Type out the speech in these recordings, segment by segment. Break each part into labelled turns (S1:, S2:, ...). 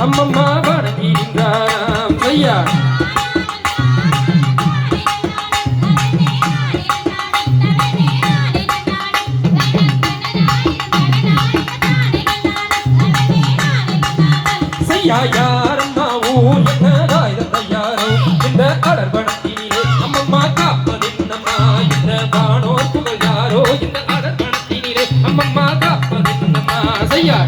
S1: அம்மம்மா வணங்கி நின்றாராம் ஐயா. யாரம்மா ஊர் யாரோ இந்த அடர்பணத்தினிலே அம்மம்மா காப்பதென்னம்மா இந்த வானோர் புகழ் யாரோ இந்த அடர்பணத்தினிலே அம்மம்மா காப்பதென்னம்மா செய்யா.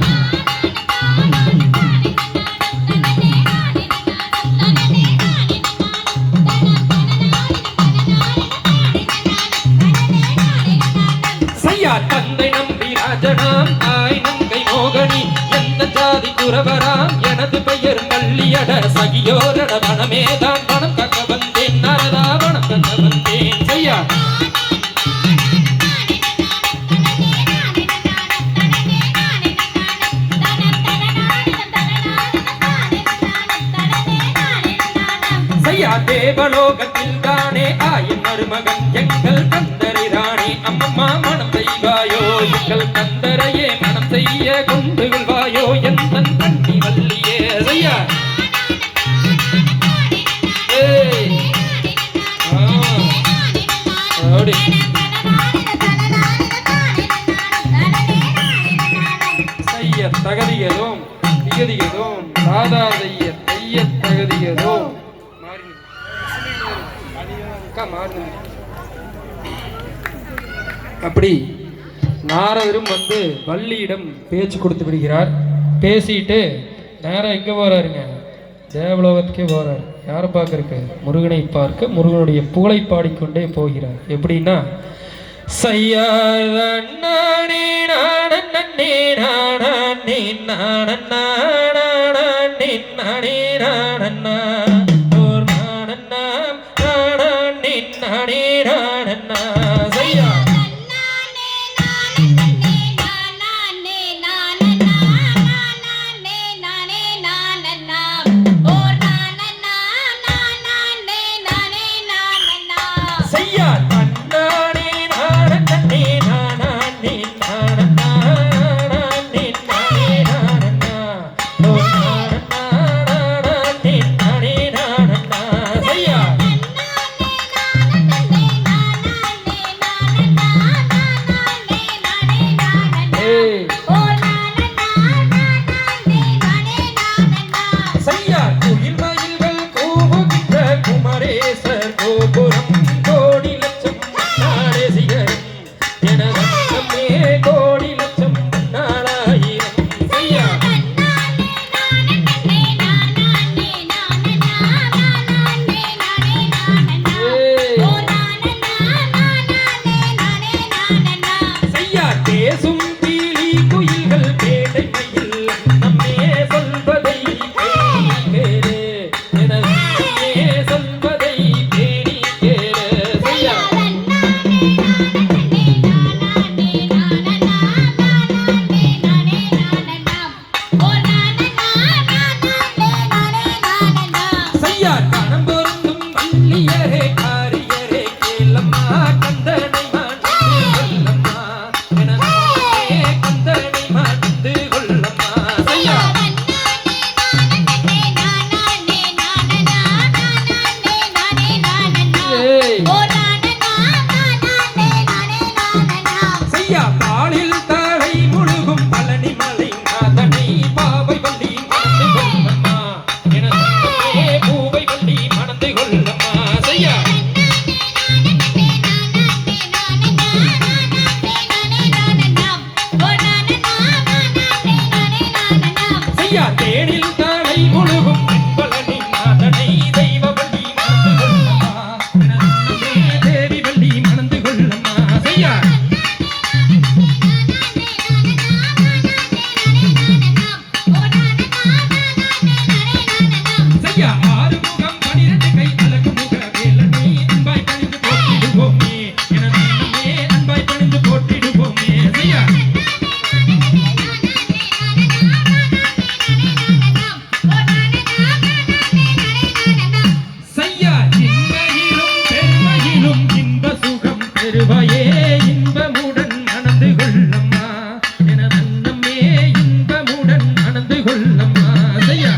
S1: செய்யா தந்தை நம்பி ராஜனாம் தாய் நங்கை மோகனி எந்த ஜாதி குறவராம் எனது பெயர் மல்லியட சகியோரட வனமேதான் வனம் கக்க வந்தேன் நரதா வனம் கக்க வந்தேன் ஐயா. செய்யா தேவலோகத்தில் தானே ஆயின் மருமகன் எங்கள் கந்தரை ராணி அம்மம்மா மனம் செய்வாயோ எங்கள் கந்தரையே மனம் செய்ய கொண்டு கொள்வாயோ எந்த கண்ணி வல்லியே ஐயா. செய்ய தகதியதும் திகதியதும் ராதா செய்ய செய்ய தகதியதும் அப்படி நாரதரும் வந்து வள்ளியிடம் பேச்சு கொடுத்து விடுகிறார். பேசிட்டு நேரம் எங்கே போகிறாருங்க, தேவலோகத்துக்கே போகிறார். யாரை பார்க்கறக்கு? முருகனை பார்க்க முருகனுடைய புகழை பாடிக்கொண்டே போகிறார். எப்படின்னா சையானே நானே நானே நானே நானே
S2: செய்ய